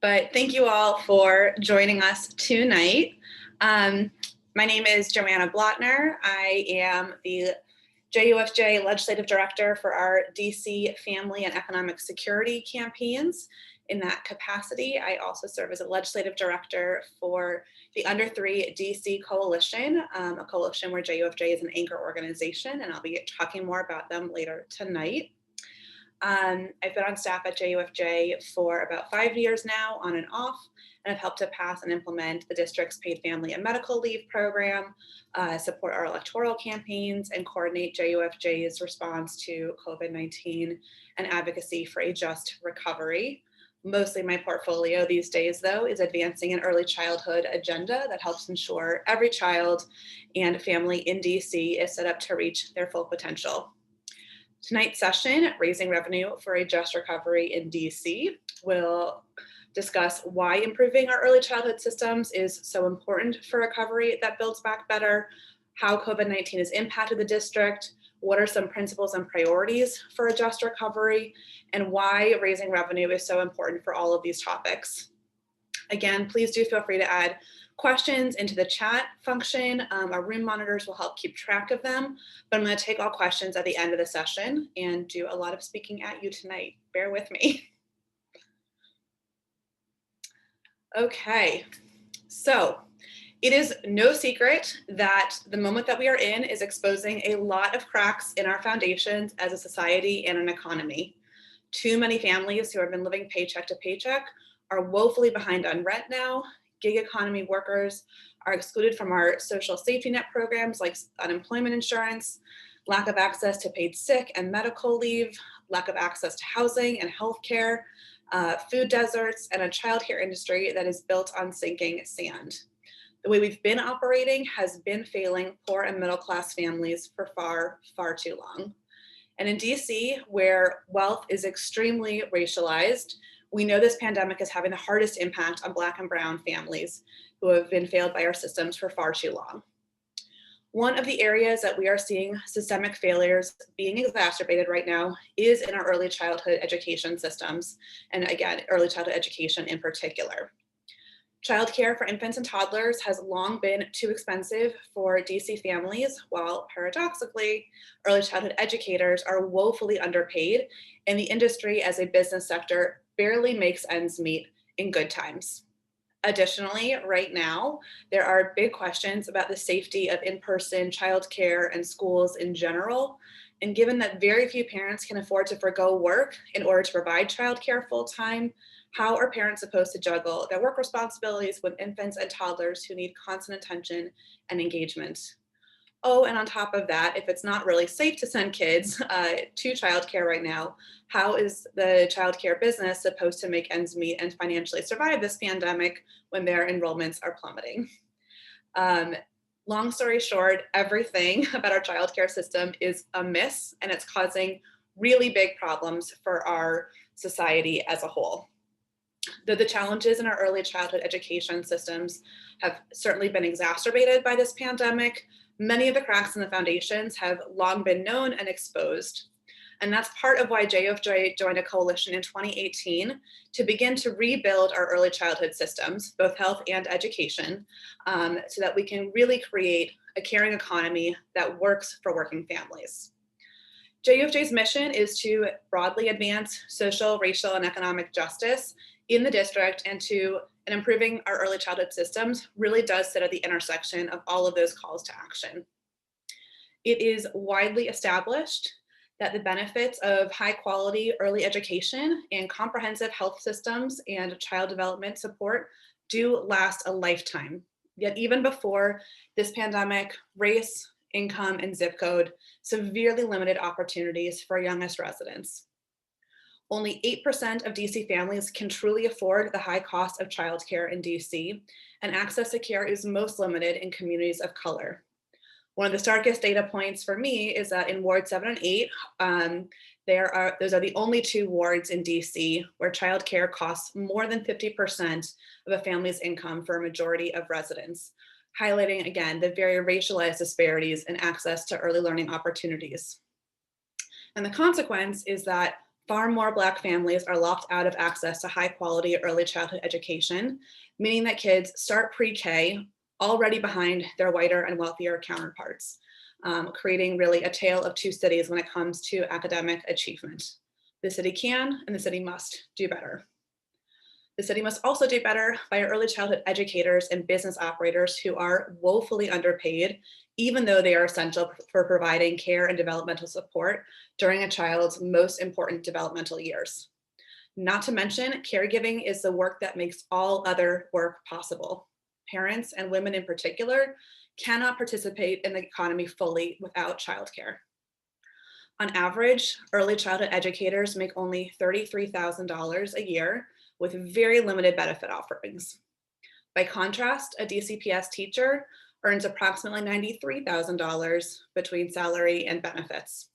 but thank you all for joining us tonight. My name is Joanna Blotner. I am the JUFJ Legislative Director for our DC Family and Economic Security campaigns. In that capacity, I also serve as a Legislative Director for the Under 3 DC Coalition, a coalition where JUFJ is an anchor organization, and I'll be talking more about them later tonight. I've been on staff at JUFJ for about 5 years now, on and off, and I've helped to pass and implement the district's paid family and medical leave program, support our electoral campaigns, and coordinate JUFJ's response to COVID-19 and advocacy for a just recovery. Mostly my portfolio these days, though, is advancing an early childhood agenda that helps ensure every child and family in DC is set up to reach their full potential. Tonight's session, Raising Revenue for a Just Recovery in DC, will discuss why improving our early childhood systems is so important for recovery that builds back better, how COVID-19 has impacted the district, what are some principles and priorities for a just recovery, and why raising revenue is so important for all of these topics. Again, please do feel free to add questions into the chat function. Our room monitors will help keep track of them, but I'm going to take all questions at the end of the session and do a lot of speaking at you tonight. Bear with me. Okay, so it is no secret that the moment that we are in is exposing a lot of cracks in our foundations as a society and an economy. Too many families who have been living paycheck to paycheck are woefully behind on rent now. Gig economy workers are excluded from our social safety net programs like unemployment insurance, lack of access to paid sick and medical leave, lack of access to housing and healthcare, food deserts, and a childcare industry that is built on sinking sand. The way we've been operating has been failing poor and middle class families for far, far too long. And in DC, where wealth is extremely racialized, we know this pandemic is having the hardest impact on Black and Brown families who have been failed by our systems for far too long. One of the areas that we are seeing systemic failures being exacerbated right now is in our early childhood education systems, and again, early childhood education in particular. Childcare for infants and toddlers has long been too expensive for DC families, while paradoxically, early childhood educators are woefully underpaid, and the industry as a business sector barely makes ends meet in good times. Additionally, right now, there are big questions about the safety of in-person childcare and schools in general. And given that very few parents can afford to forgo work in order to provide childcare full-time, how are parents supposed to juggle their work responsibilities with infants and toddlers who need constant attention and engagement? Oh, and on top of that, if it's not really safe to send kids to childcare right now, how is the childcare business supposed to make ends meet and financially survive this pandemic when their enrollments are plummeting? Long story short, everything about our childcare system is amiss, and it's causing really big problems for our society as a whole. Though the challenges in our early childhood education systems have certainly been exacerbated by this pandemic, many of the cracks in the foundations have long been known and exposed. And that's part of why JUFJ joined a coalition in 2018 to begin to rebuild our early childhood systems, both health and education, so that we can really create a caring economy that works for working families. JUFJ's mission is to broadly advance social, racial, and economic justice in the district, and improving our early childhood systems really does sit at the intersection of all of those calls to action. It is widely established that the benefits of high quality early education and comprehensive health systems and child development support do last a lifetime. Yet even before this pandemic, race, income, and zip code severely limited opportunities for youngest residents. Only 8% of DC families can truly afford the high cost of childcare in DC, and access to care is most limited in communities of color. One of the starkest data points for me is that in Ward 7 and 8, those are the only two wards in DC where childcare costs more than 50% of a family's income for a majority of residents, highlighting again the very racialized disparities in access to early learning opportunities. And the consequence is that Far more Black families are locked out of access to high quality early childhood education, meaning that kids start pre-K already behind their whiter and wealthier counterparts, creating really a tale of two cities when it comes to academic achievement. The city can and the city must do better. The city must also do better by early childhood educators and business operators who are woefully underpaid, even though they are essential for providing care and developmental support during a child's most important developmental years. Not to mention, caregiving is the work that makes all other work possible. Parents, and women in particular, cannot participate in the economy fully without childcare. On average, early childhood educators make only $33,000 a year with very limited benefit offerings. By contrast, a DCPS teacher earns approximately $93,000 between salary and benefits.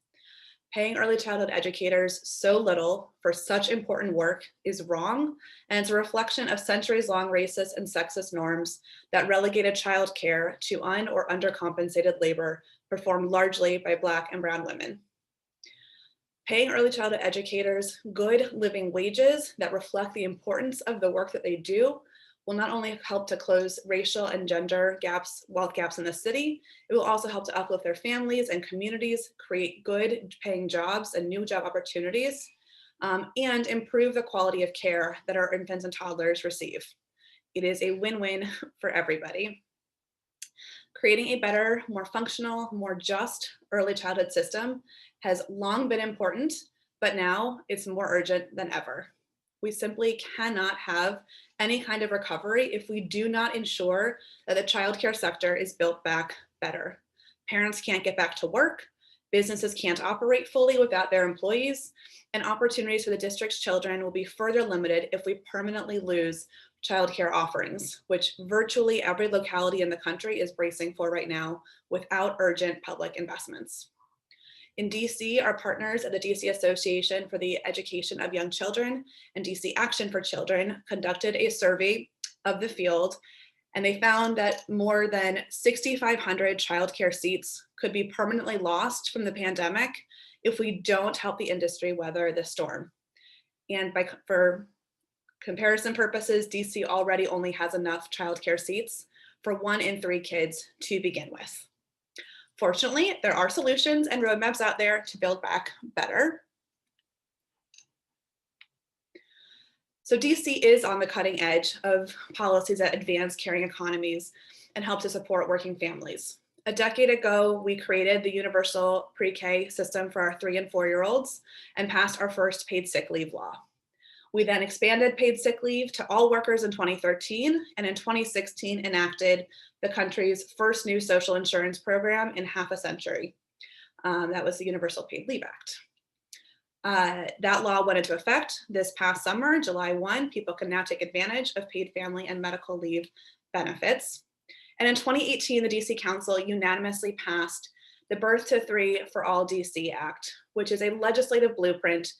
Paying early childhood educators so little for such important work is wrong, and it's a reflection of centuries-long racist and sexist norms that relegated childcare to un- or undercompensated labor performed largely by Black and Brown women. Paying early childhood educators good living wages that reflect the importance of the work that they do will not only help to close racial and gender gaps, wealth gaps in the city, it will also help to uplift their families and communities, create good paying jobs and new job opportunities, and improve the quality of care that our infants and toddlers receive. It is a win-win for everybody. Creating a better, more functional, more just early childhood system has long been important, but now it's more urgent than ever. We simply cannot have any kind of recovery if we do not ensure that the childcare sector is built back better. Parents can't get back to work, businesses can't operate fully without their employees, and opportunities for the district's children will be further limited if we permanently lose childcare offerings, which virtually every locality in the country is bracing for right now without urgent public investments. In DC, our partners at the DC Association for the Education of Young Children and DC Action for Children conducted a survey of the field, and they found that more than 6,500 childcare seats could be permanently lost from the pandemic if we don't help the industry weather the storm. And for comparison purposes, DC already only has enough childcare seats for 1 in 3 kids to begin with. Fortunately, there are solutions and roadmaps out there to build back better. So DC is on the cutting edge of policies that advance caring economies and help to support working families. A decade ago, we created the universal pre-K system for our 3 and 4-year-olds and passed our first paid sick leave law. We then expanded paid sick leave to all workers in 2013, and in 2016 enacted the country's first new social insurance program in half a century. That was the Universal Paid Leave Act. That law went into effect this past summer, July 1. People can now take advantage of paid family and medical leave benefits. And in 2018, the DC Council unanimously passed the Birth to 3 for All DC Act, which is a legislative blueprint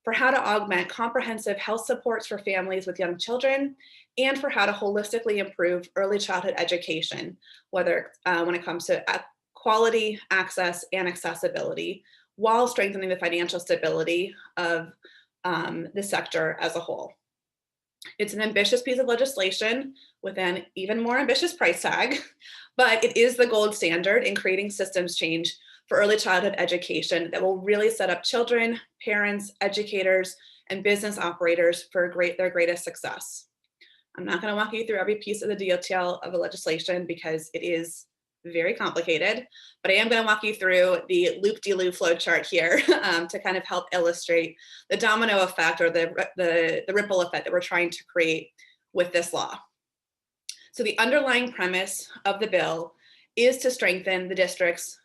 for how to augment comprehensive health supports for families with young children and for how to holistically improve early childhood education, whether when it comes to quality, access, and accessibility, while strengthening the financial stability of the sector as a whole. It's an ambitious piece of legislation with an even more ambitious price tag, but it is the gold standard in creating systems change for early childhood education that will really set up children, parents, educators, and business operators for their greatest success. I'm not going to walk you through every piece of the detail of the legislation because it is very complicated, but I am going to walk you through the loop-de-loop flow chart here to kind of help illustrate the domino effect or the ripple effect that we're trying to create with this law. So the underlying premise of the bill is to strengthen the district's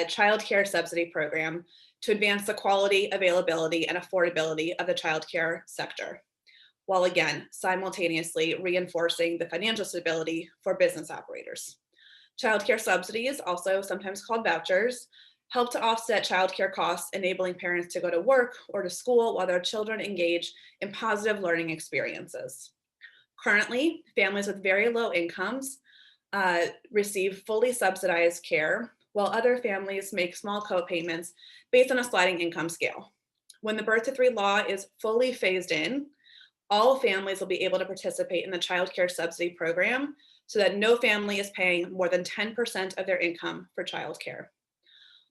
child care subsidy program to advance the quality, availability, and affordability of the child care sector, while again, simultaneously reinforcing the financial stability for business operators. Child care subsidies, also sometimes called vouchers, help to offset child care costs, enabling parents to go to work or to school while their children engage in positive learning experiences. Currently, families with very low incomes receive fully subsidized care, while other families make small co-payments based on a sliding income scale. When the Birth to Three law is fully phased in, all families will be able to participate in the child care subsidy program so that no family is paying more than 10% of their income for child care.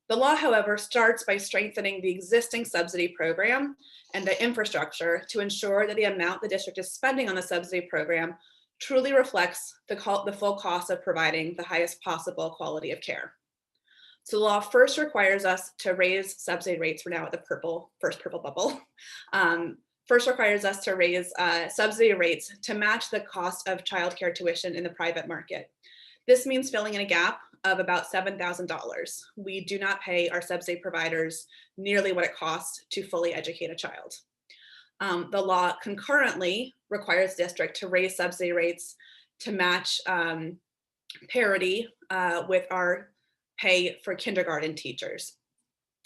The law, however, starts by strengthening the existing subsidy program and the infrastructure to ensure that the amount the district is spending on the subsidy program truly reflects the full cost of providing the highest possible quality of care. So the law first requires us to raise subsidy rates. We're now at the first purple bubble. First requires us to raise subsidy rates to match the cost of childcare tuition in the private market. This means filling in a gap of about $7,000. We do not pay our subsidy providers nearly what it costs to fully educate a child. The law concurrently requires district to raise subsidy rates to match parity with our pay for kindergarten teachers.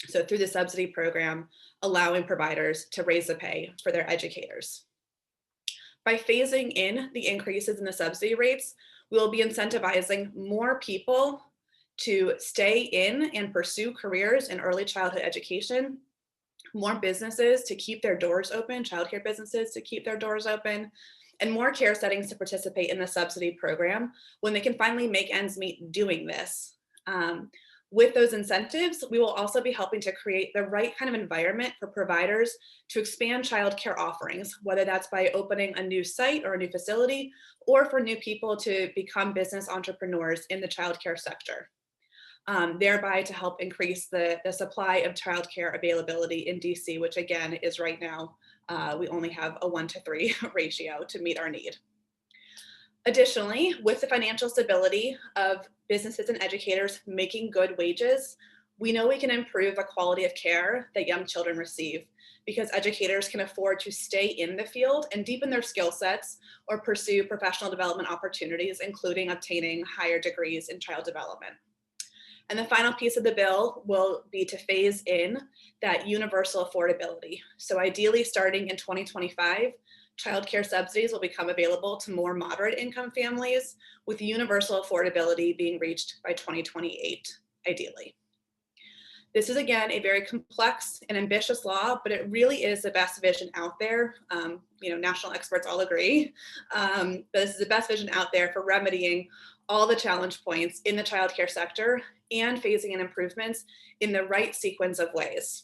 So through the subsidy program, allowing providers to raise the pay for their educators. By phasing in the increases in the subsidy rates, we will be incentivizing more people to stay in and pursue careers in early childhood education, more businesses to keep their doors open, childcare businesses to keep their doors open, and more care settings to participate in the subsidy program when they can finally make ends meet doing this. With those incentives, we will also be helping to create the right kind of environment for providers to expand childcare offerings, whether that's by opening a new site or a new facility, or for new people to become business entrepreneurs in the childcare sector, thereby to help increase the supply of childcare availability in DC, which again is right now, we only have a 1-to-3 ratio to meet our need. Additionally, with the financial stability of businesses and educators making good wages, we know we can improve the quality of care that young children receive because educators can afford to stay in the field and deepen their skill sets or pursue professional development opportunities, including obtaining higher degrees in child development. And the final piece of the bill will be to phase in that universal affordability. So ideally starting in 2025, childcare subsidies will become available to more moderate income families, with universal affordability being reached by 2028, ideally. This is, again, a very complex and ambitious law, but it really is the best vision out there. National experts all agree, but this is the best vision out there for remedying all the challenge points in the childcare sector and phasing in improvements in the right sequence of ways.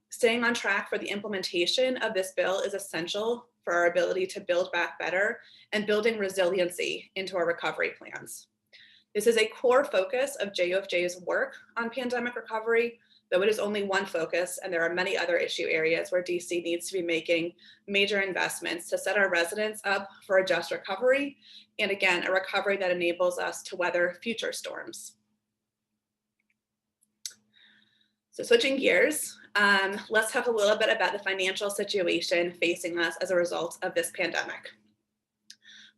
Staying on track for the implementation of this bill is essential for our ability to build back better and building resiliency into our recovery plans. This is a core focus of JUFJ's work on pandemic recovery, though it is only one focus, and there are many other issue areas where DC needs to be making major investments to set our residents up for a just recovery, and again, a recovery that enables us to weather future storms. So switching gears, let's talk a little bit about the financial situation facing us as a result of this pandemic.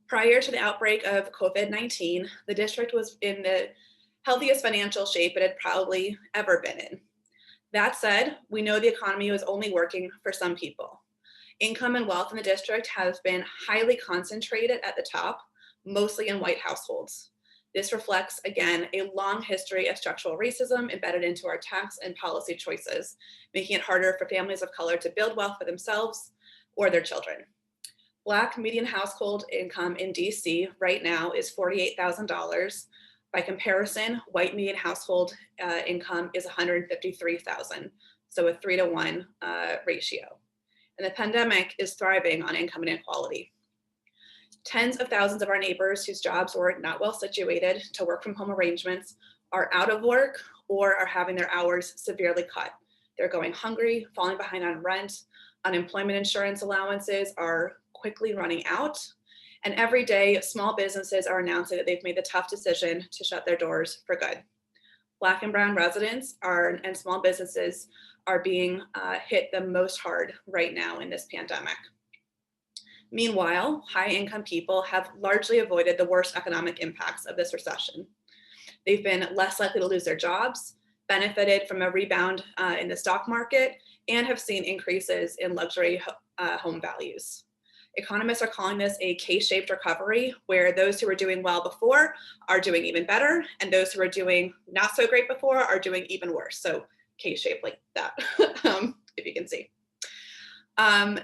Prior to the outbreak of COVID-19, the district was in the healthiest financial shape it had probably ever been in. That said, we know the economy was only working for some people. Income and wealth in the district has been highly concentrated at the top, mostly in white households. This reflects, again, a long history of structural racism embedded into our tax and policy choices, making it harder for families of color to build wealth for themselves or their children. Black median household income in DC right now is $48,000. By comparison, white median household income is $153,000, so a 3-to-1 ratio. And the pandemic is thriving on income inequality. Tens of thousands of our neighbors whose jobs were not well situated to work from home arrangements are out of work or are having their hours severely cut. They're going hungry, falling behind on rent, unemployment insurance allowances are quickly running out, and every day small businesses are announcing that they've made the tough decision to shut their doors for good. Black and brown residents and small businesses are being hit the most hard right now in this pandemic. Meanwhile, high-income people have largely avoided the worst economic impacts of this recession. They've been less likely to lose their jobs, benefited from a rebound in the stock market, and have seen increases in luxury home values. Economists are calling this a K-shaped recovery, where those who were doing well before are doing even better, and those who were doing not so great before are doing even worse. So K-shaped like that. if you can see.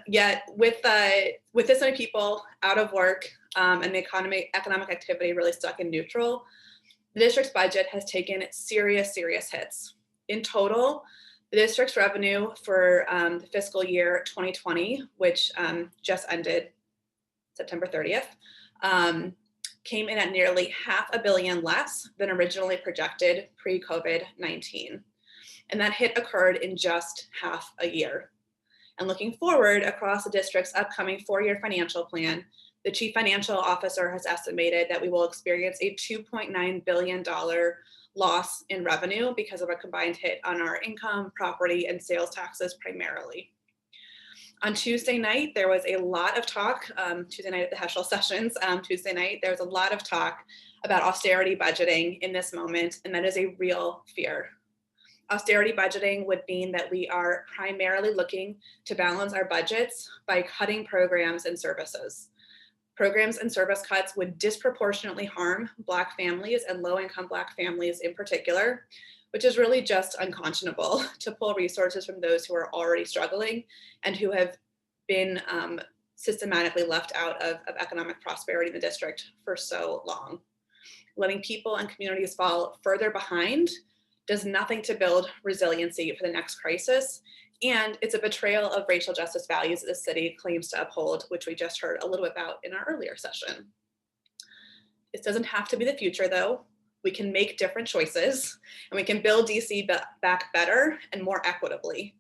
Yet with this many people out of work and the economic activity really stuck in neutral, the district's budget has taken serious hits. In total, the district's revenue for the fiscal year 2020, which just ended September 30th, came in at nearly $500 million less than originally projected pre-COVID-19. And that hit occurred in just half a year. And looking forward across the district's upcoming 4-year financial plan, the chief financial officer has estimated that we will experience a $2.9 billion loss in revenue because of a combined hit on our income, property, and sales taxes primarily. On Tuesday night, there was a lot of talk, Tuesday night at the Heschel sessions, Tuesday night, there was a lot of talk about austerity budgeting in this moment, and that is a real fear. Austerity budgeting would mean that we are primarily looking to balance our budgets by cutting programs and services. Programs and service cuts would disproportionately harm Black families and low-income Black families in particular, which is really just unconscionable to pull resources from those who are already struggling and who have been systematically left out of economic prosperity in the district for so long. Letting people and communities fall further behind does nothing to build resiliency for the next crisis, and it's a betrayal of racial justice values that the city claims to uphold, which we just heard a little bit about in our earlier session. This doesn't have to be the future, though. We can make different choices, and we can build DC back better and more equitably.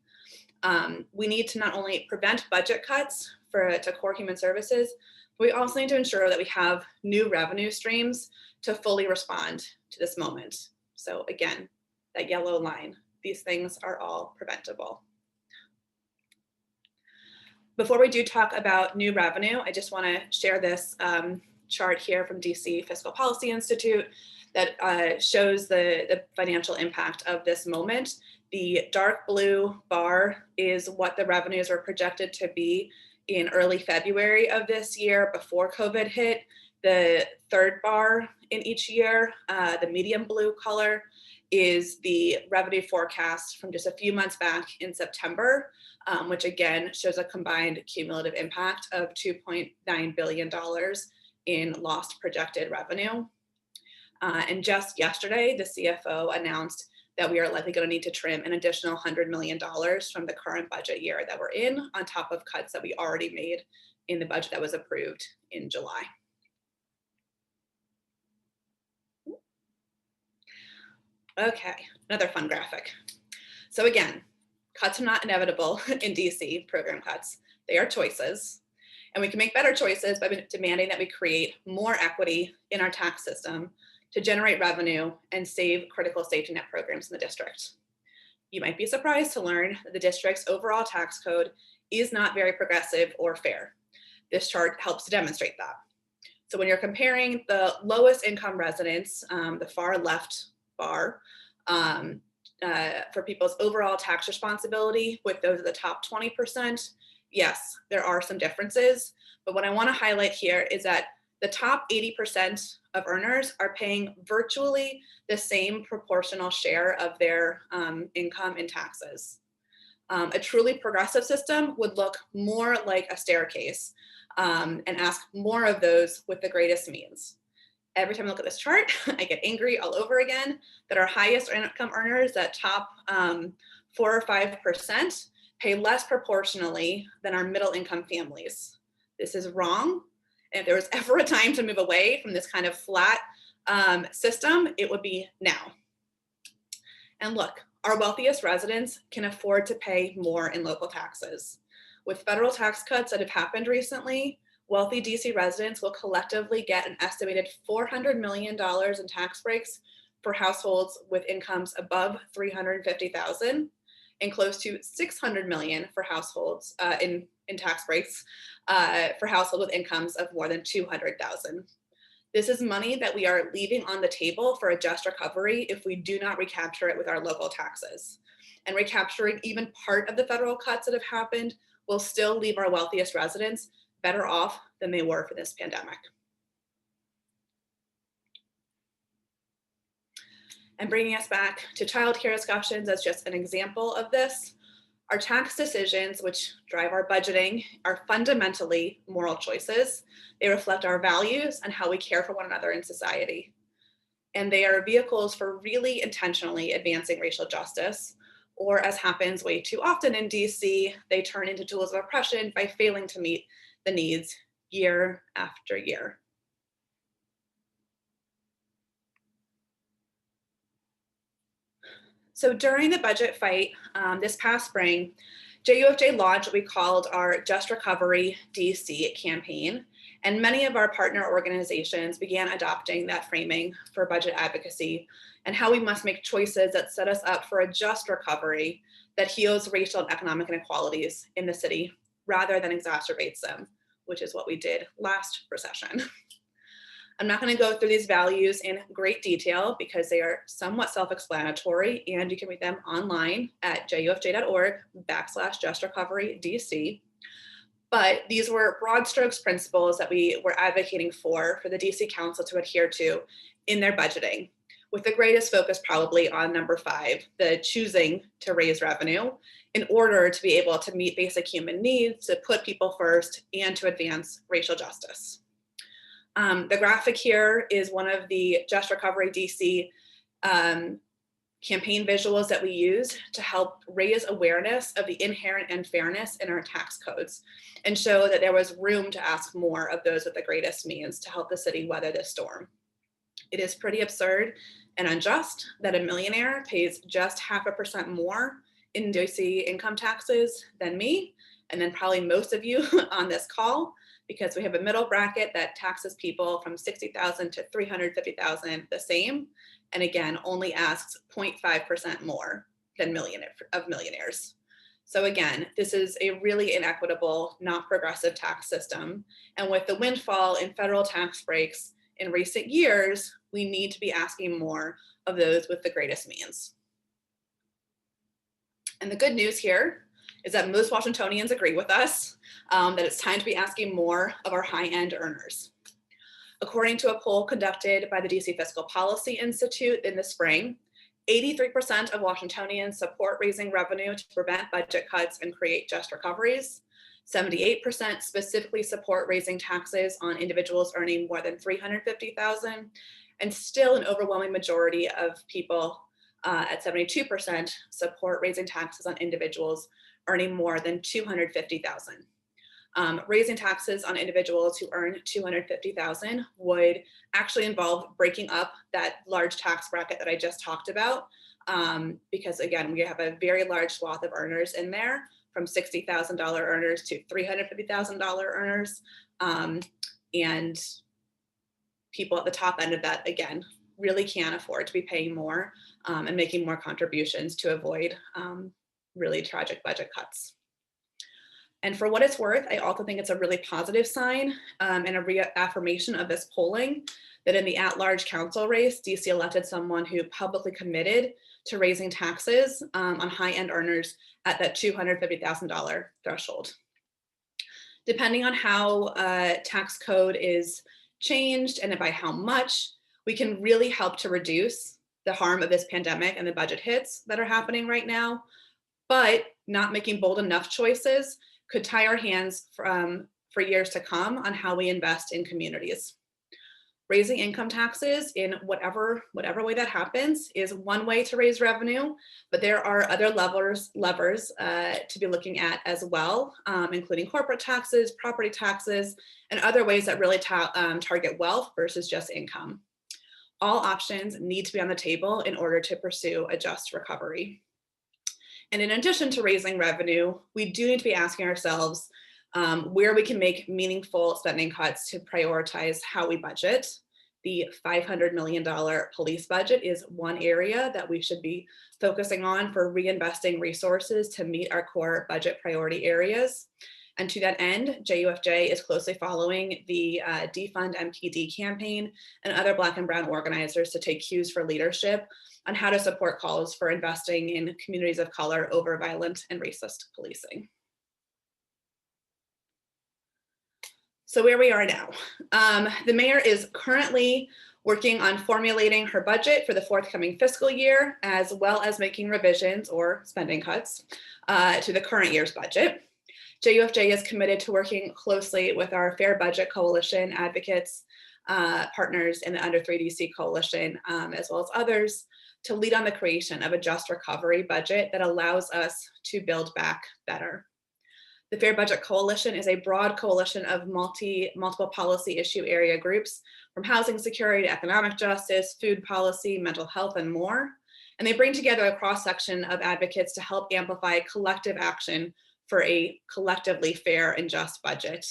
We need to not only prevent budget cuts to core human services, but we also need to ensure that we have new revenue streams to fully respond to this moment. So again, that yellow line, these things are all preventable. Before we do talk about new revenue, I just want to share this chart here from DC Fiscal Policy Institute that shows the financial impact of this moment. The dark blue bar is what the revenues were projected to be in early February of this year before COVID hit. The third bar in each year, the medium blue color, is the revenue forecast from just a few months back in September, which again shows a combined cumulative impact of $2.9 billion in lost projected revenue. And just yesterday, the CFO announced that we are likely going to need to trim an additional $100 million from the current budget year that we're in, on top of cuts that we already made in the budget that was approved in July. Okay, another fun graphic. So again, cuts are not inevitable in DC, program cuts. They are choices. And we can make better choices by demanding that we create more equity in our tax system to generate revenue and save critical safety net programs in the district. You might be surprised to learn that the district's overall tax code is not very progressive or fair. This chart helps to demonstrate that. So when you're comparing the lowest income residents, the far left bar, for people's overall tax responsibility with those of the top 20%, yes, there are some differences. But what I want to highlight here is that the top 80% of earners are paying virtually the same proportional share of their income in taxes. A truly progressive system would look more like a staircase and ask more of those with the greatest means. Every time I look at this chart, I get angry all over again that our highest income earners, that top 4 or 5%, pay less proportionally than our middle income families. This is wrong. And if there was ever a time to move away from this kind of flat system, it would be now. And look, our wealthiest residents can afford to pay more in local taxes. With federal tax cuts that have happened recently, wealthy DC residents will collectively get an estimated $400 million in tax breaks for households with incomes above $350,000 and close to $600 million for households in tax breaks for households with incomes of more than $200,000. This is money that we are leaving on the table for a just recovery if we do not recapture it with our local taxes. And recapturing even part of the federal cuts that have happened will still leave our wealthiest residents better off than they were for this pandemic. And bringing us back to childcare discussions as just an example of this, Our tax decisions, which drive our budgeting, are fundamentally moral choices. They reflect our values and how we care for one another in society. And they are vehicles for really intentionally advancing racial justice, or as happens way too often in DC, they turn into tools of oppression by failing to meet the needs year after year. So during the budget fight this past spring, JUFJ launched what we called our Just Recovery DC campaign, and many of our partner organizations began adopting that framing for budget advocacy and how we must make choices that set us up for a just recovery that heals racial and economic inequalities in the city rather than exacerbates them, which is what we did last recession. I'm not going to go through these values in great detail because they are somewhat self-explanatory, and you can read them online at jufj.org/justrecoverydc. But these were broad strokes principles that we were advocating for the DC Council to adhere to in their budgeting, with the greatest focus probably on number 5, the choosing to raise revenue in order to be able to meet basic human needs, to put people first, and to advance racial justice. The graphic here is one of the Just Recovery DC campaign visuals that we use to help raise awareness of the inherent unfairness in our tax codes and show that there was room to ask more of those with the greatest means to help the city weather this storm. It is pretty absurd and unjust that a millionaire pays just 0.5% more in DC income taxes than me, and then probably most of you on this call, because we have a middle bracket that taxes people from $60,000 to $350,000 the same, and again, only asks 0.5% more than millionaires. So again, this is a really inequitable, not progressive tax system. And with the windfall in federal tax breaks in recent years, we need to be asking more of those with the greatest means. And the good news here is that most Washingtonians agree with us that it's time to be asking more of our high-end earners. According to a poll conducted by the DC Fiscal Policy Institute in the spring, 83% of Washingtonians support raising revenue to prevent budget cuts and create just recoveries. 78% specifically support raising taxes on individuals earning more than $350,000, and still an overwhelming majority of people at 72% support raising taxes on individuals earning more than $250,000. Raising taxes on individuals who earn $250,000 would actually involve breaking up that large tax bracket that I just talked about, because again, we have a very large swath of earners in there, from $60,000 earners to $350,000 earners, and people at the top end of that, again, really can't afford to be paying more and making more contributions to avoid really tragic budget cuts. And for what it's worth, I also think it's a really positive sign and a reaffirmation of this polling that in the at-large council race, DC elected someone who publicly committed to raising taxes on high-end earners at that $250,000 threshold. Depending on how tax code is changed and by how much, we can really help to reduce the harm of this pandemic and the budget hits that are happening right now, but not making bold enough choices could tie our hands for years to come on how we invest in communities. Raising income taxes in whatever way that happens is one way to raise revenue, but there are other levers to be looking at as well, including corporate taxes, property taxes, and other ways that really target wealth versus just income. All options need to be on the table in order to pursue a just recovery. And in addition to raising revenue, we do need to be asking ourselves where we can make meaningful spending cuts to prioritize how we budget. The $500 million police budget is one area that we should be focusing on for reinvesting resources to meet our core budget priority areas. And to that end, JUFJ is closely following the Defund MPD campaign and other Black and Brown organizers to take cues for leadership on how to support calls for investing in communities of color over violent and racist policing. So where we are now, the mayor is currently working on formulating her budget for the forthcoming fiscal year, as well as making revisions or spending cuts to the current year's budget. JUFJ is committed to working closely with our Fair Budget Coalition advocates, partners in the Under 3 DC Coalition, as well as others, to lead on the creation of a just recovery budget that allows us to build back better. The Fair Budget Coalition is a broad coalition of multiple policy issue area groups, from housing security to economic justice, food policy, mental health, and more. And they bring together a cross-section of advocates to help amplify collective action for a collectively fair and just budget.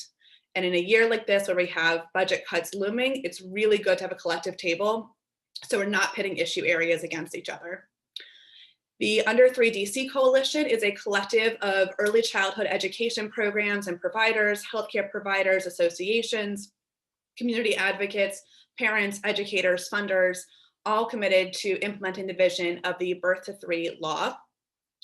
And in a year like this, where we have budget cuts looming, it's really good to have a collective table so we're not pitting issue areas against each other. The Under 3 DC Coalition is a collective of early childhood education programs and providers, healthcare providers, associations, community advocates, parents, educators, funders, all committed to implementing the vision of the Birth to 3 law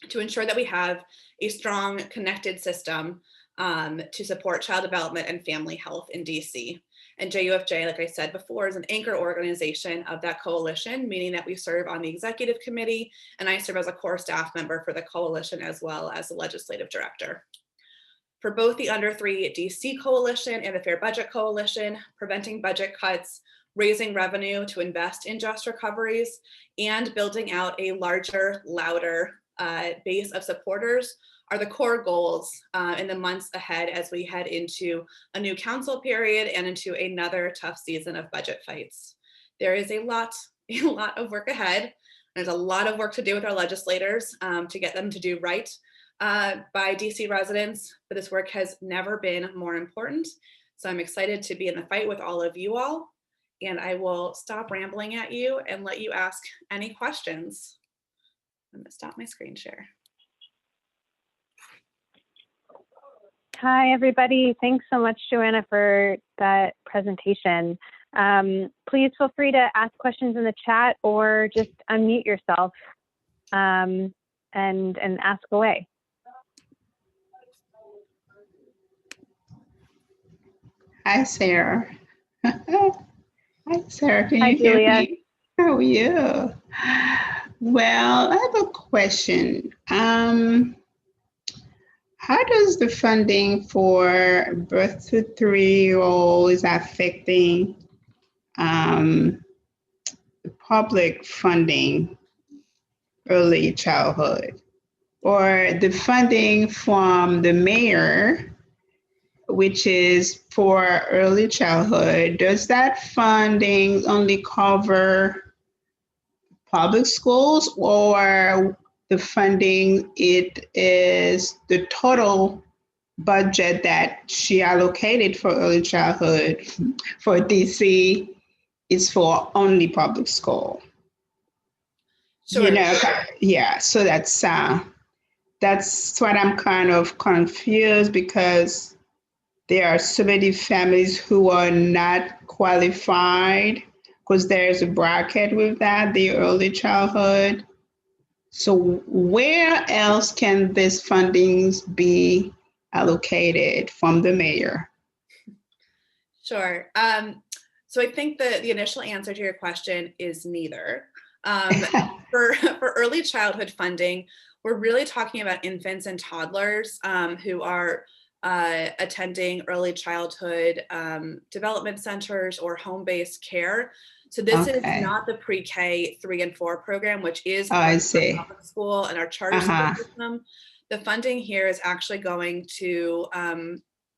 to ensure that we have a strong, connected system to support child development and family health in DC. And JUFJ, like I said before, is an anchor organization of that coalition, meaning that we serve on the executive committee, and I serve as a core staff member for the coalition as well as the legislative director. For both the Under 3 DC Coalition and the Fair Budget Coalition, preventing budget cuts, raising revenue to invest in just recoveries, and building out a larger, louder base of supporters are the core goals in the months ahead as we head into a new council period and into another tough season of budget fights. There is a lot of work ahead. There's a lot of work to do with our legislators to get them to do right by DC residents, but this work has never been more important. So I'm excited to be in the fight with all of you all, and I will stop rambling at you and let you ask any questions. I'm gonna stop my screen share. Hi, everybody. Thanks so much, Joanna, for that presentation. Please feel free to ask questions in the chat or just unmute yourself and ask away. Hi, Sarah. Hi, Sarah. Can Hi, you hear Julia. me? How are you? Well, I have a question. How does the funding for birth to 3-year-olds affecting the public funding early childhood, or the funding from the mayor, which is for early childhood? Does that funding only cover public schools, or the funding, it is the total budget that she allocated for early childhood for DC is for only public school? Sure. You know, yeah, so that's what I'm kind of confused, because there are so many families who are not qualified, because there's a bracket with that, the early childhood. So where else can this fundings be allocated from the mayor? Sure. So I think the initial answer to your question is neither. For early childhood funding, we're really talking about infants and toddlers who are attending early childhood development centers or home-based care. So this is not the pre-K 3 and 4 program, which is I see. public school and our charter school system. The funding here is actually going to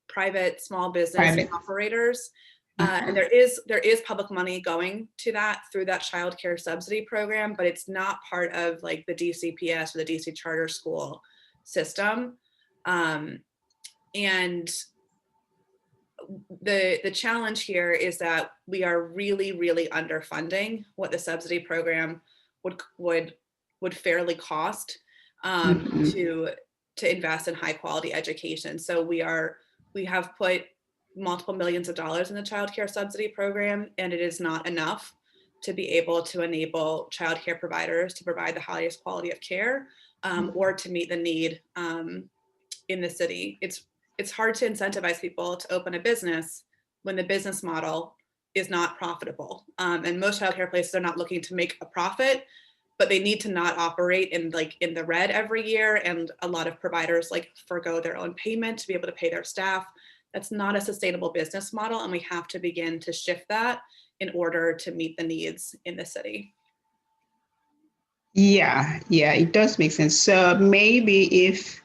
private small business operators. And there is public money going to that through that child care subsidy program, but it's not part of like the DCPS or the DC charter school system. And the challenge here is that we are really, really underfunding what the subsidy program would fairly cost to invest in high quality education. So we have put multiple millions of dollars in the child care subsidy program, and it is not enough to be able to enable child care providers to provide the highest quality of care or to meet the need in the city. It's hard to incentivize people to open a business when the business model is not profitable. And most childcare places are not looking to make a profit, but they need to not operate in the red every year. And a lot of providers forgo their own payment to be able to pay their staff. That's not a sustainable business model. And we have to begin to shift that in order to meet the needs in the city. Yeah, it does make sense. So maybe if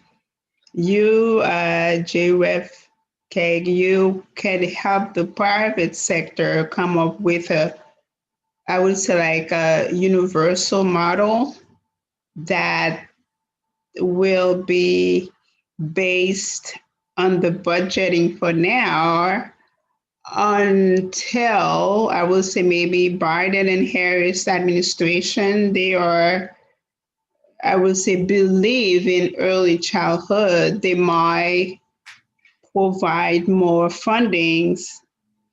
you, JWEF, you can help the private sector come up with I would say a universal model that will be based on the budgeting for now until I will say maybe Biden and Harris administration, they are, I would say, believe in early childhood, they might provide more fundings.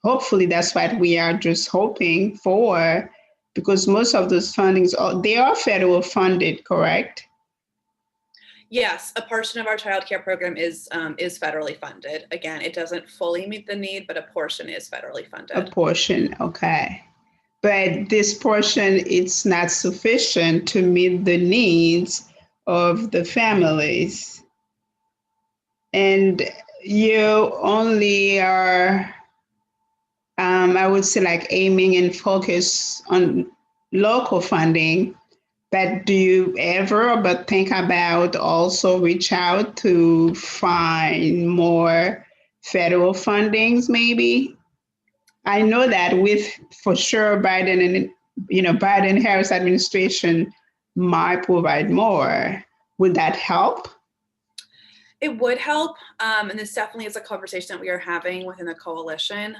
Hopefully, that's what we are just hoping for, because most of those fundings, they are federal funded, correct? Yes, a portion of our child care program is federally funded. Again, it doesn't fully meet the need, but a portion is federally funded. A portion, okay. But this portion, it's not sufficient to meet the needs of the families. And you only are, I would say, aiming and focus on local funding. But do you ever but think about also reach out to find more federal fundings maybe? I know that with for sure Biden and Biden Harris administration might provide more. Would that help? It would help, and this definitely is a conversation that we are having within the coalition.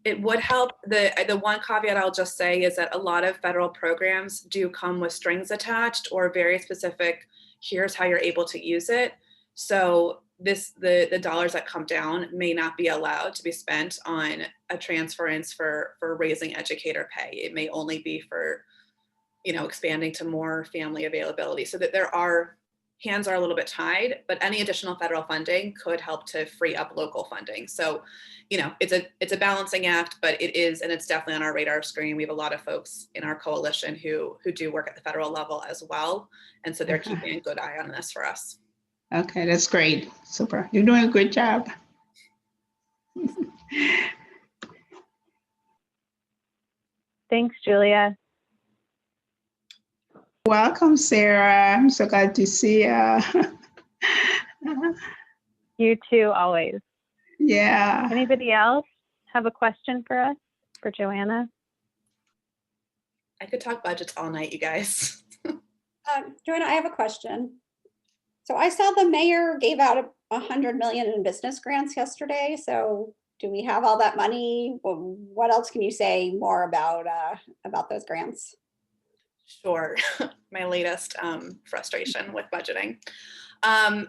It would help. The one caveat I'll just say is that a lot of federal programs do come with strings attached or very specific, here's how you're able to use it. So the dollars that come down may not be allowed to be spent on a transference for raising educator pay. It may only be for, expanding to more family availability, so that hands are a little bit tied, but any additional federal funding could help to free up local funding. So, it's a balancing act, but it is, and it's definitely on our radar screen. We have a lot of folks in our coalition who do work at the federal level as well. And so they're keeping a good eye on this for us. Okay, that's great. Super. You're doing a good job. Thanks, Julia. Welcome, Sarah. I'm so glad to see you. You too, always. Yeah. Anybody else have a question for us, for Joanna? I could talk budgets all night, you guys. Joanna, I have a question. So I saw the mayor gave out $100 million in business grants yesterday. So do we have all that money? Well, what else can you say more about those grants? Sure. My latest frustration with budgeting.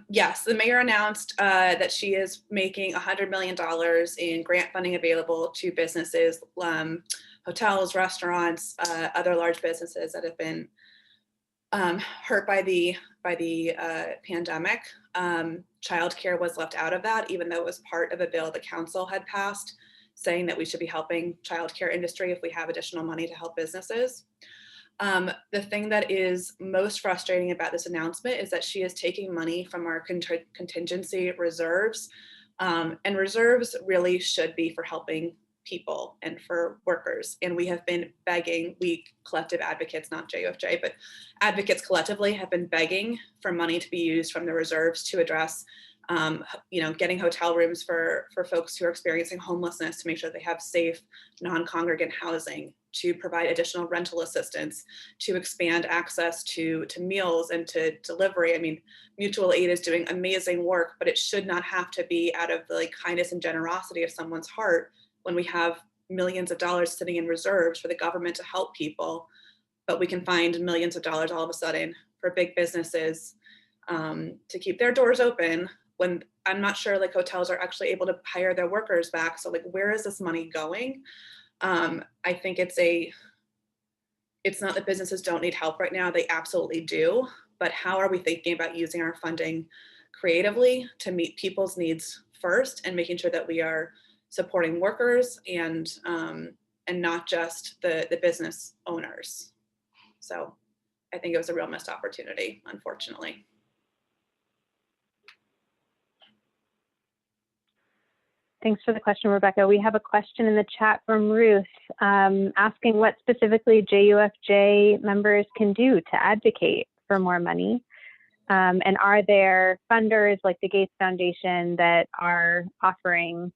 Yes, the mayor announced that she is making $100 million in grant funding available to businesses, hotels, restaurants, other large businesses that have been hurt by the pandemic. Childcare was left out of that, even though it was part of a bill the council had passed saying that we should be helping childcare industry if we have additional money to help businesses. The thing that is most frustrating about this announcement is that she is taking money from our contingency reserves, and reserves really should be for helping people and for workers. And we have been begging, we collective advocates, not JUFJ, but advocates collectively have been begging for money to be used from the reserves to address getting hotel rooms for folks who are experiencing homelessness, to make sure they have safe, non-congregant housing, to provide additional rental assistance, to expand access to meals and to delivery. I mean, mutual aid is doing amazing work, but it should not have to be out of the kindness and generosity of someone's heart when we have millions of dollars sitting in reserves for the government to help people, but we can find millions of dollars all of a sudden for big businesses to keep their doors open when I'm not sure hotels are actually able to hire their workers back. So where is this money going? I think it's not that businesses don't need help right now. They absolutely do. But how are we thinking about using our funding creatively to meet people's needs first and making sure that we are supporting workers and not just the business owners. So I think it was a real missed opportunity, unfortunately. Thanks for the question, Rebecca. We have a question in the chat from Ruth asking what specifically JUFJ members can do to advocate for more money. And are there funders like the Gates Foundation that are offering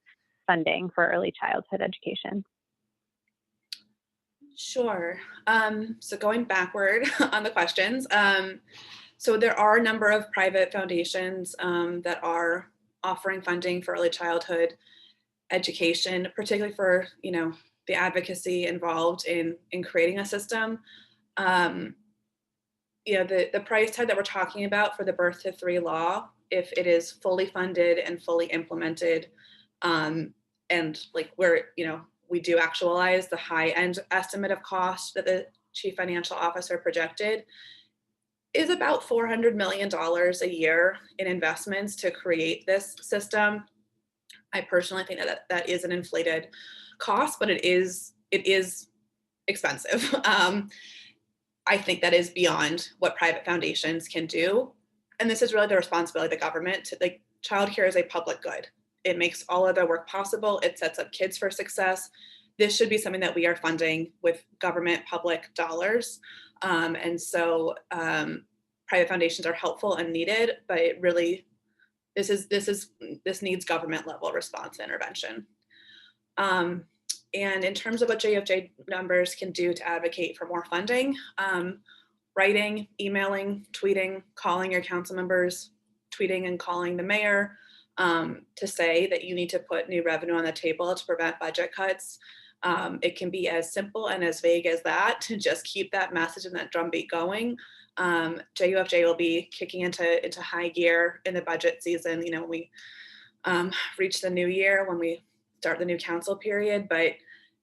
funding for early childhood education? Sure. So going backward on the questions, so there are a number of private foundations that are offering funding for early childhood education, particularly for, you know, the advocacy involved in creating a system. You know, the price tag that we're talking about for the Birth to 3 law, if it is fully funded and fully implemented, and like we're, you know, we do actualize the high end estimate of cost that the chief financial officer projected, is about $400 million a year in investments to create this system. I personally think that is an inflated cost, but it is expensive. I think that is beyond what private foundations can do. And this is really the responsibility of the government to, like, childcare is a public good. It makes all of their work possible. It sets up kids for success. This should be something that we are funding with government public dollars. And so private foundations are helpful and needed, but it really, this needs government level response and intervention. And in terms of what JFJ members can do to advocate for more funding, writing, emailing, tweeting, calling your council members, tweeting and calling the mayor to say that you need to put new revenue on the table to prevent budget cuts. It can be as simple and as vague as that, to just keep that message and that drumbeat going. JUFJ will be kicking into high gear in the budget season, you know, when we reach the new year, when we start the new council period, but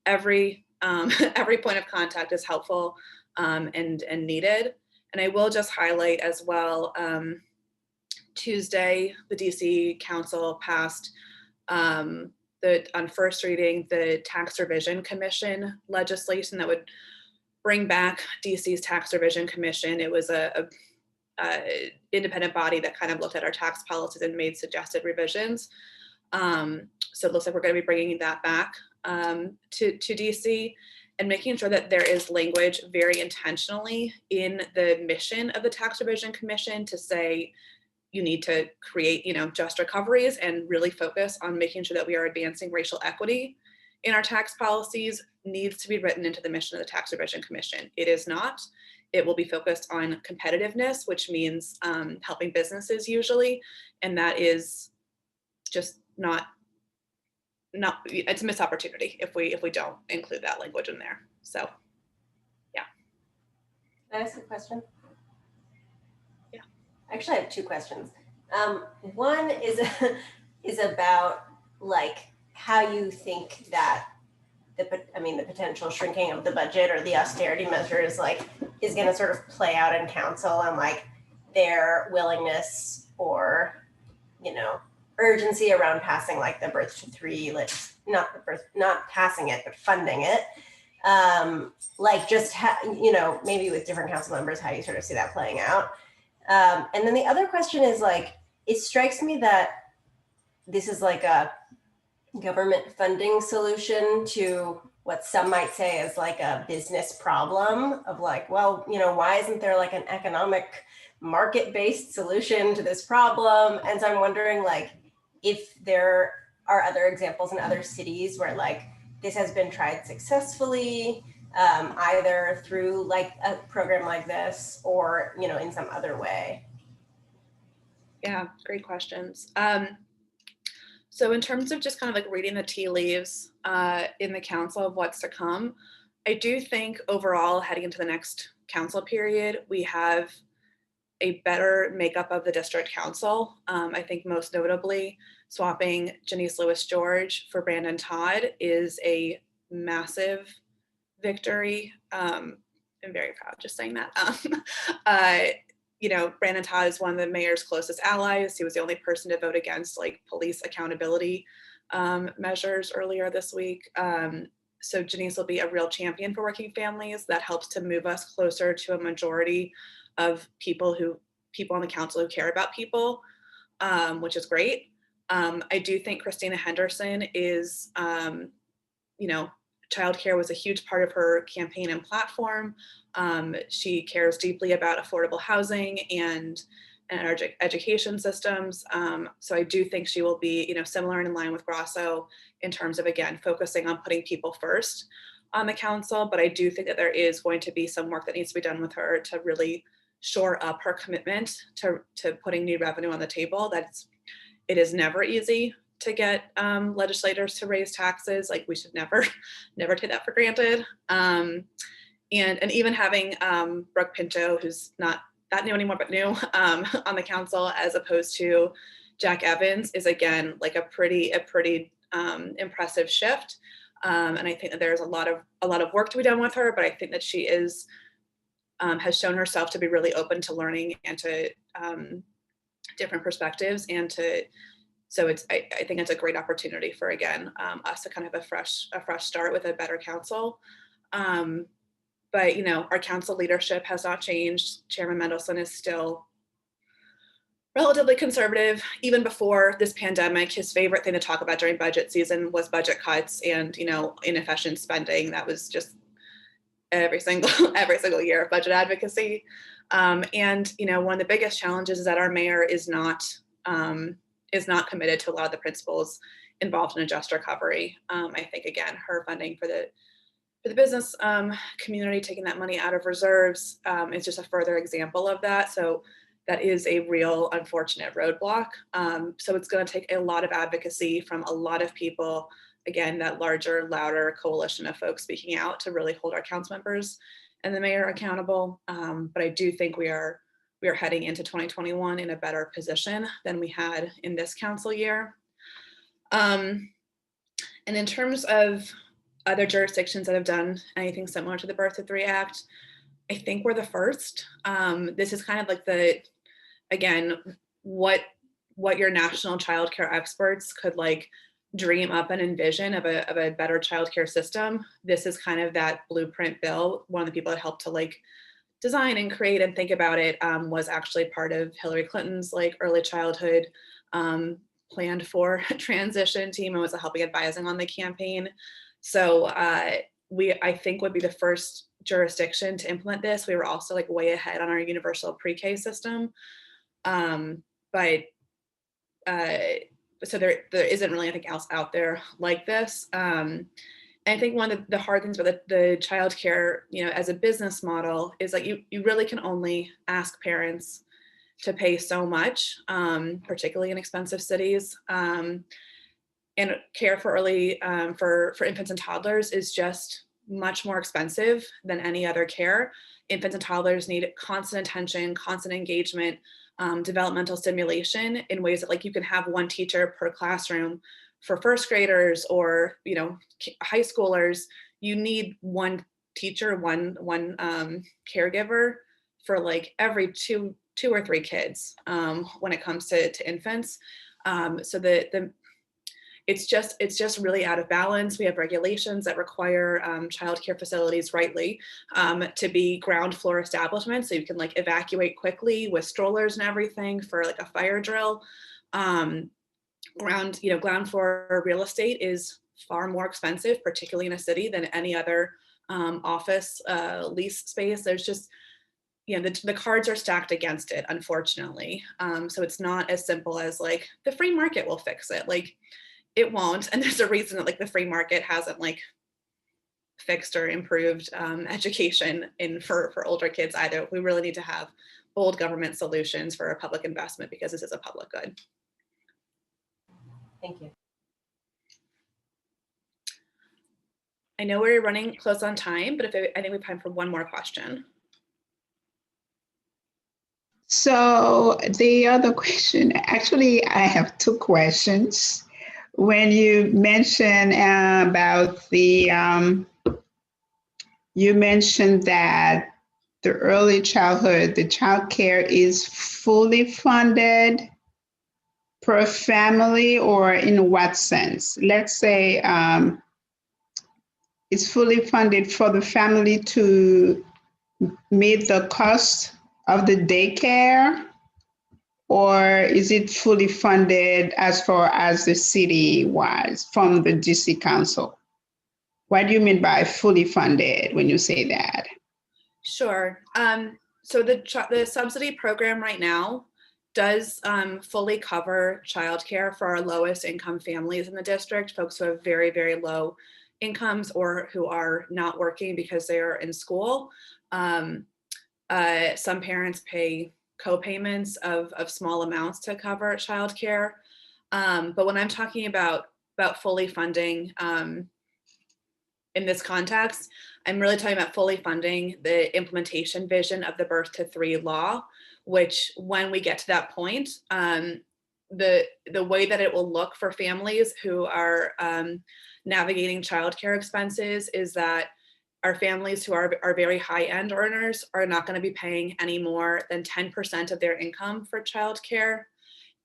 every point of contact is helpful and needed. And I will just highlight as well, Tuesday, the DC Council passed on first reading the Tax Revision Commission legislation that would bring back DC's Tax Revision Commission. It was a independent body that kind of looked at our tax policies and made suggested revisions. So it looks like we're going to be bringing that back to DC and making sure that there is language very intentionally in the mission of the Tax Revision Commission to say you need to create, you know, just recoveries and really focus on making sure that we are advancing racial equity in our tax policies needs to be written into the mission of the Tax Revision Commission. It is not. It will be focused on competitiveness, which means helping businesses usually, and that is just not it's a missed opportunity if we don't include that language in there. So yeah. Can I ask a question? Yeah. Actually, I have two questions. One is about like how you think that the potential shrinking of the budget or the austerity measures like is going to sort of play out in council and like their willingness or, you know, urgency around passing like the Birth to 3, like not passing it, but funding it. Like just, you know, maybe with different council members, how you sort of see that playing out. And then the other question is like, it strikes me that this is like a government funding solution to what some might say is like a business problem of like, well, you know, why isn't there like an economic market-based solution to this problem? And so I'm wondering like, if there are other examples in other cities where like this has been tried successfully, either through like a program like this or, you know, in some other way. Yeah, great questions. So in terms of just kind of like reading the tea leaves in the council of what's to come, I do think overall heading into the next council period, we have a better makeup of the district council. I think most notably swapping Janice Lewis-George for Brandon Todd is a massive victory. I'm very proud just saying that. You know, Brandon Todd is one of the mayor's closest allies. He was the only person to vote against like police accountability measures earlier this week. So Janice will be a real champion for working families. That helps to move us closer to a majority of people on the council who care about people, which is great. I do think Christina Henderson is, childcare was a huge part of her campaign and platform. She cares deeply about affordable housing and our education systems. So I do think she will be, similar and in line with Grasso in terms of, again, focusing on putting people first on the council. But I do think that there is going to be some work that needs to be done with her to really shore up her commitment to putting new revenue on the table. It is never easy to get legislators to raise taxes. Like, we should never take that for granted. And even having Brooke Pinto, who's not that new anymore, but new on the council, as opposed to Jack Evans, is again like a pretty impressive shift. And I think that there's a lot of work to be done with her, but I think that she has shown herself to be really open to learning and to different perspectives, and so I think it's a great opportunity for, again, us to kind of have a fresh start with a better council. But our council leadership has not changed. Chairman Mendelson is still relatively conservative. Even before this pandemic, his favorite thing to talk about during budget season was budget cuts and inefficient spending. That was just every single year of budget advocacy. And one of the biggest challenges is that our mayor is not committed to a lot of the principles involved in a just recovery. I think, again, her funding for the business community, taking that money out of reserves, is just a further example of that. So that is a real unfortunate roadblock. So it's going to take a lot of advocacy from a lot of people. Again, that larger, louder coalition of folks speaking out to really hold our council members and the mayor accountable. But I do think we are heading into 2021 in a better position than we had in this council year. And in terms of other jurisdictions that have done anything similar to the Birth of Three Act, I think we're the first. This is kind of like what your national childcare experts could like dream up and envision of a better childcare system. This is kind of that blueprint bill. One of the people that helped to like design and create and think about it was actually part of Hillary Clinton's like early childhood planned for transition team, and was helping advising on the campaign. So I think would be the first jurisdiction to implement this. We were also like way ahead on our universal pre-K system. So there isn't really anything else out there like this. And I think one of the hard things about the childcare, as a business model, is that you really can only ask parents to pay so much, particularly in expensive cities. And care for early for infants and toddlers is just much more expensive than any other care. Infants and toddlers need constant attention, constant engagement, developmental stimulation in ways that like you can have one teacher per classroom. For first graders or high schoolers, you need one teacher, one caregiver for like every two or three kids when it comes to infants. So it's just really out of balance. We have regulations that require childcare facilities, rightly, to be ground floor establishments, so you can like evacuate quickly with strollers and everything for like a fire drill. Ground floor real estate is far more expensive, particularly in a city, than any other office lease space. There's just, the cards are stacked against it, unfortunately. So it's not as simple as like the free market will fix it. Like, it won't. And there's a reason that like the free market hasn't like fixed or improved education for older kids either. We really need to have bold government solutions for a public investment, because this is a public good. Thank you. I know we're running close on time, but I think we have time for one more question. So the other question, actually, I have two questions. When you mentioned about you mentioned that the early childhood, the child care is fully funded per family, or in what sense? Let's say it's fully funded for the family to meet the cost of the daycare, or is it fully funded as far as the city was from the DC Council? What do you mean by fully funded when you say that? Sure. So the subsidy program right now does fully cover childcare for our lowest income families in the district, folks who have very, very low incomes or who are not working because they are in school. Some parents pay co-payments of small amounts to cover childcare. But when I'm talking about fully funding in this context, I'm really talking about fully funding the implementation vision of the Birth to Three law, which when we get to that point, the way that it will look for families who are navigating childcare expenses is that our families who are very high-end earners are not going to be paying any more than 10% of their income for childcare.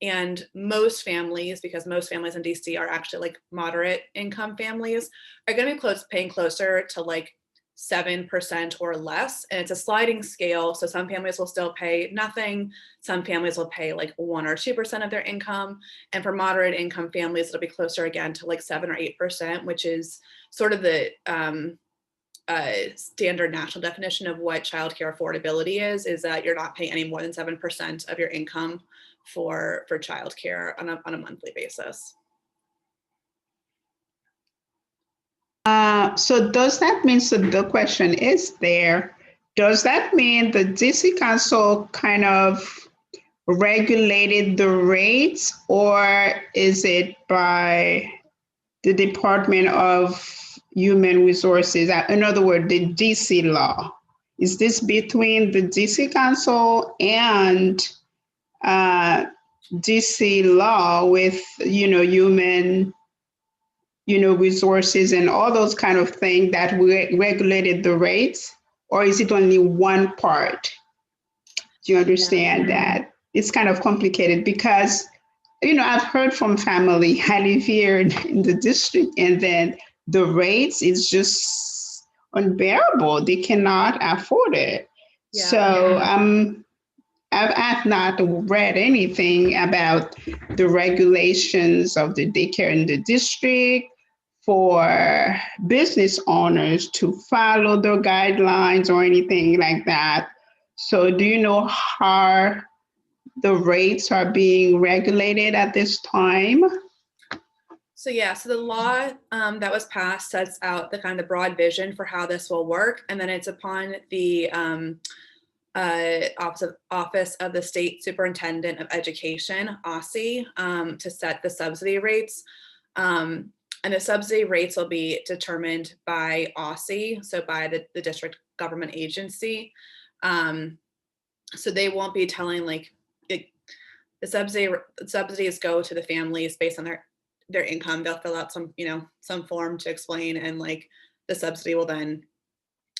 And most families, because most families in DC are actually like moderate income families, are going to be paying closer to like 7% or less. And it's a sliding scale. So some families will still pay nothing. Some families will pay like 1 or 2% of their income. And for moderate income families, it'll be closer again to like 7 or 8%, which is sort of the standard national definition of what childcare affordability is that you're not paying any more than 7% of your income for childcare on a monthly basis. So does that mean, so the question is there, does that mean the DC Council kind of regulated the rates, or is it by the Department of Human Resources? In other words, the DC law. Is this between the DC Council and DC law with, human, resources and all those kind of things that regulated the rates? Or is it only one part? Do you understand that? It's kind of complicated because, I've heard from family, I live here in the district, and then the rates is just unbearable. They cannot afford it. Yeah. So I've not read anything about the regulations of the daycare in the district for business owners to follow the guidelines or anything like that. So do you know how the rates are being regulated at this time? So the law that was passed sets out the kind of broad vision for how this will work. And then it's upon the Office of the State Superintendent of Education, OSSI, to set the subsidy rates. And the subsidy rates will be determined by OSSI, so by the district government agency. So they won't be telling the subsidies go to the families based on their income. They'll fill out some form to explain, and the subsidy will then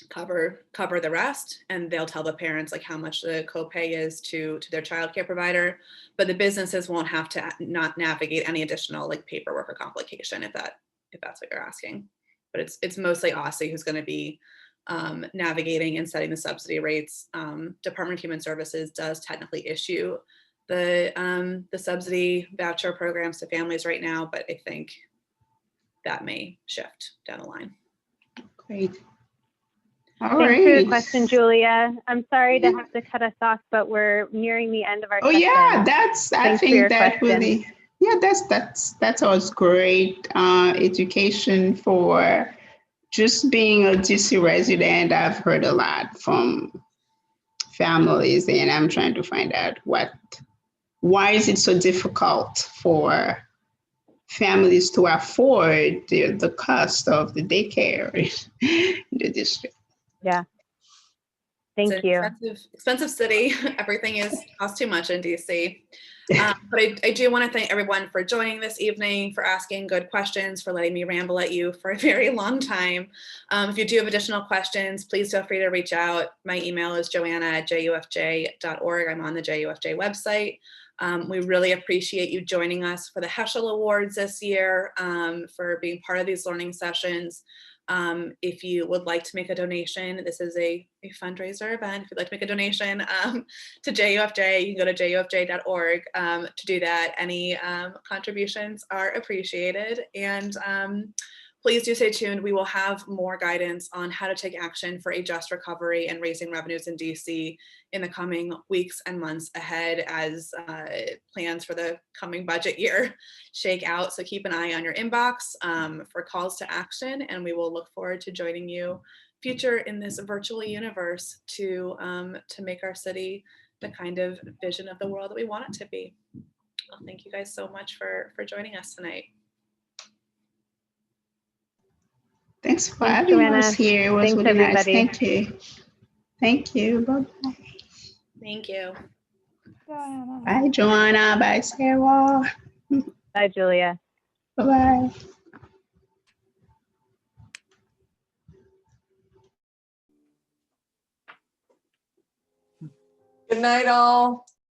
cover the rest, and they'll tell the parents how much the copay is to their childcare provider. But the businesses won't have to not navigate any additional paperwork or complication if that's what you're asking. But it's mostly OSSI who's going to be navigating and setting the subsidy rates. Department of Human Services does technically issue the subsidy voucher programs to families right now, but I think that may shift down the line. Great. Thanks for the question, Julia. I'm sorry to have to cut us off, but we're nearing the end of our session. Yeah, I think that really, that's always great education for just being a DC resident. I've heard a lot from families, and I'm trying to find out why is it so difficult for families to afford the cost of the daycare in the district. Yeah. Thank you. Expensive city. Everything costs too much in DC. But I do want to thank everyone for joining this evening, for asking good questions, for letting me ramble at you for a very long time. If you do have additional questions, please feel free to reach out. My email is joanna@jufj.org. I'm on the JUFJ website. We really appreciate you joining us for the Heschel Awards this year, for being part of these learning sessions. If you would like to make a donation, this is a fundraiser event. If you'd like to make a donation to JUFJ, you can go to jufj.org to do that. Any contributions are appreciated. And please do stay tuned. We will have more guidance on how to take action for a just recovery and raising revenues in DC in the coming weeks and months ahead as plans for the coming budget year shake out. So keep an eye on your inbox for calls to action, and we will look forward to joining you future in this virtual universe to make our city the kind of vision of the world that we want it to be. Well, thank you guys so much for joining us tonight. Thanks for having Joanna. us here. It was Thanks, really nice. everybody. Thank you. Thank you. Bye-bye. Thank you. Bye, Joanna. Bye, Sarah. Bye, Julia. Bye-bye. Good night, all.